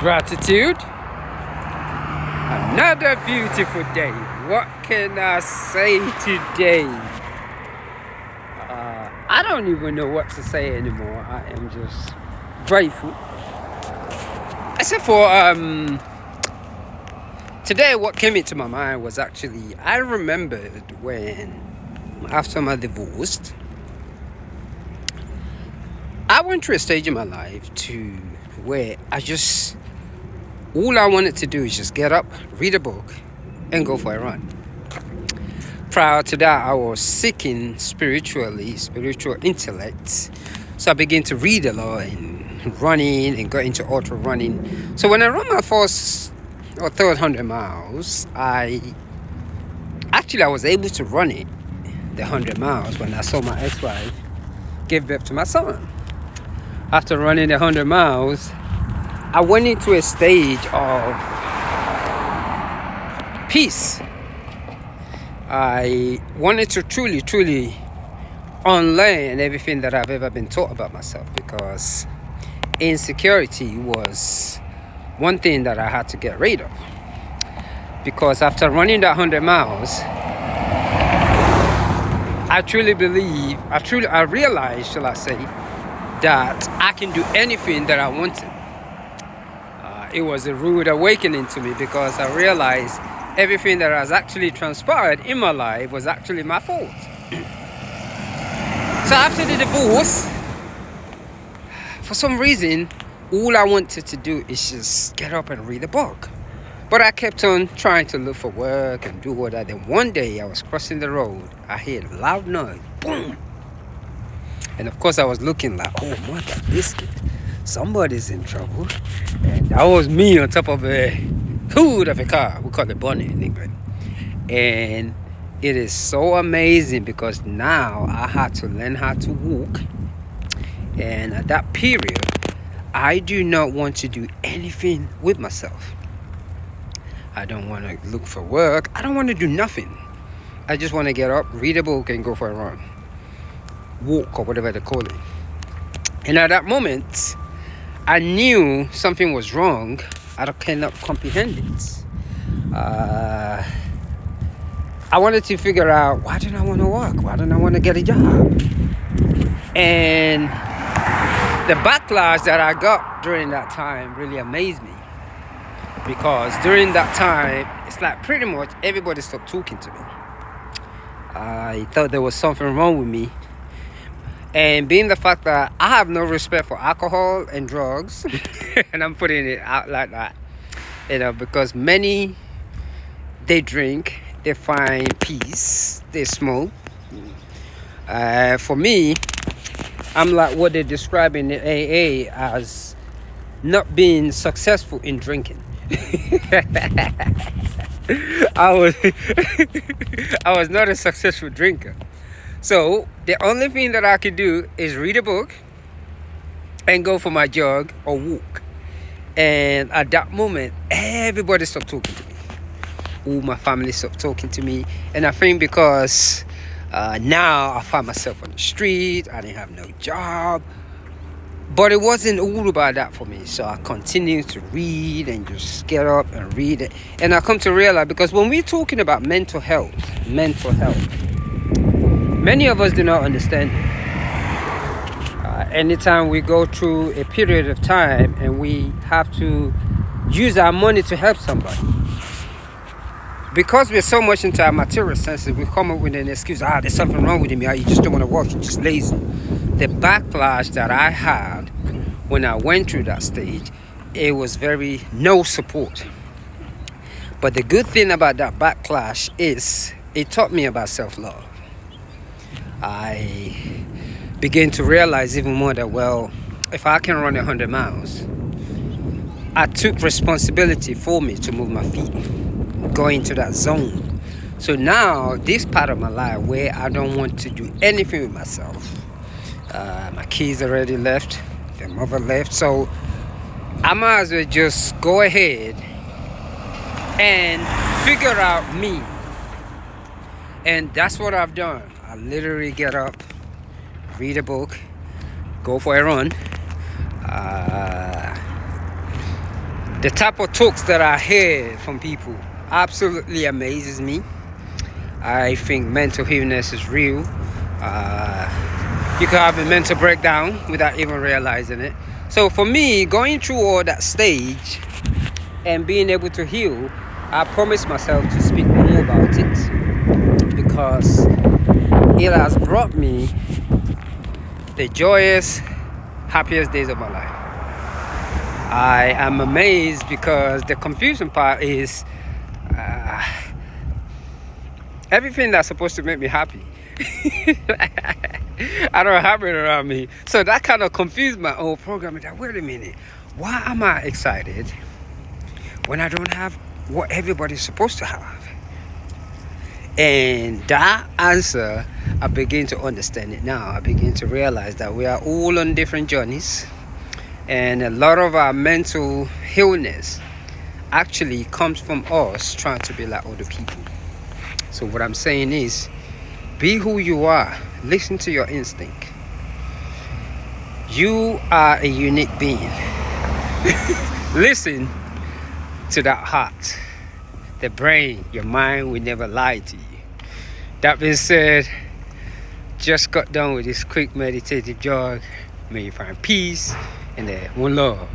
Gratitude. Another beautiful day. What can I say today? I don't even know what to say anymore. I am just grateful. Except for today, what came into my mind was actually, I remembered when, after my divorce, I went through a stage in my life to where all I wanted to do is just get up, read a book, and go for a run. Prior to that, I was seeking spiritual intellect. So I began to read a lot and running and got into ultra running. So when I ran my first or third 100 miles, I was able to run it, the 100 miles, when I saw my ex-wife give birth to my son. After running the 100 miles, I went into a stage of peace. I wanted to truly unlearn everything that I've ever been taught about myself, because insecurity was one thing that I had to get rid of. Because after running that 100 miles, I realized, shall I say, that I can do anything that I wanted. It was a rude awakening to me, because I realized everything that has actually transpired in my life was actually my fault. So after the divorce, for some reason, all I wanted to do is just get up and read a book. But I kept on trying to look for work and do all that. Then one day I was crossing the road. I heard a loud noise. Boom! And of course I was looking like, oh, mother biscuit. Somebody's in trouble. And that was me on top of a hood of a car. We call it bonnet in England. And it is so amazing, because now I had to learn how to walk. And at that period, I do not want to do anything with myself. I don't want to look for work. I don't want to do nothing. I just want to get up, read a book, and go for a run. Walk, or whatever they call it. And at that moment, I knew something was wrong. I cannot comprehend it. I wanted to figure out, why didn't I want to work? Why didn't I want to get a job? And the backlash that I got during that time really amazed me. Because during that time, it's like pretty much everybody stopped talking to me. I thought there was something wrong with me. And being the fact that I have no respect for alcohol and drugs, and I'm putting it out like that, because many, they drink, they find peace, they smoke. For me, I'm like what they describe in the AA as not being successful in drinking. I was not a successful drinker. So the only thing that I could do is read a book and go for my jog or walk. And at that moment, everybody stopped talking to me. All my family stopped talking to me. And I think because now I find myself on the street, I didn't have no job. But it wasn't all about that for me. So I continued to read and just get up and read it. And I come to realize, because when we're talking about mental health, many of us do not understand it. Anytime we go through a period of time and we have to use our money to help somebody, because we're so much into our material senses, we come up with an excuse. There's something wrong with me. You just don't want to work. You're just lazy. The backlash that I had when I went through that stage, it was no support. But the good thing about that backlash is it taught me about self-love. I began to realize even more that, well, if I can run 100 miles, I took responsibility for me to move my feet, go into that zone. So now, this part of my life where I don't want to do anything with myself, my kids already left, their mother left, so I might as well just go ahead and figure out me. And that's what I've done. I literally get up, read a book, go for a run. The type of talks that I hear from people absolutely amazes me. I think mental illness is real. You could have a mental breakdown without even realizing it. So for me, going through all that stage and being able to heal, I promised myself to speak more about it, because it has brought me the joyous, happiest days of my life. I am amazed because the confusing part is everything that's supposed to make me happy I don't have it around me. So that kind of confused my whole program. That, wait a minute, why am I excited when I don't have what everybody's supposed to have? And that answer, I begin to understand it now. I begin to realize that we are all on different journeys, and a lot of our mental illness actually comes from us trying to be like other people. So what I'm saying is, be who you are. Listen to your instinct. You are a unique being. Listen to that heart. The brain, your mind will never lie to you. That being said, just got done with this quick meditative jog. May you find peace and one love.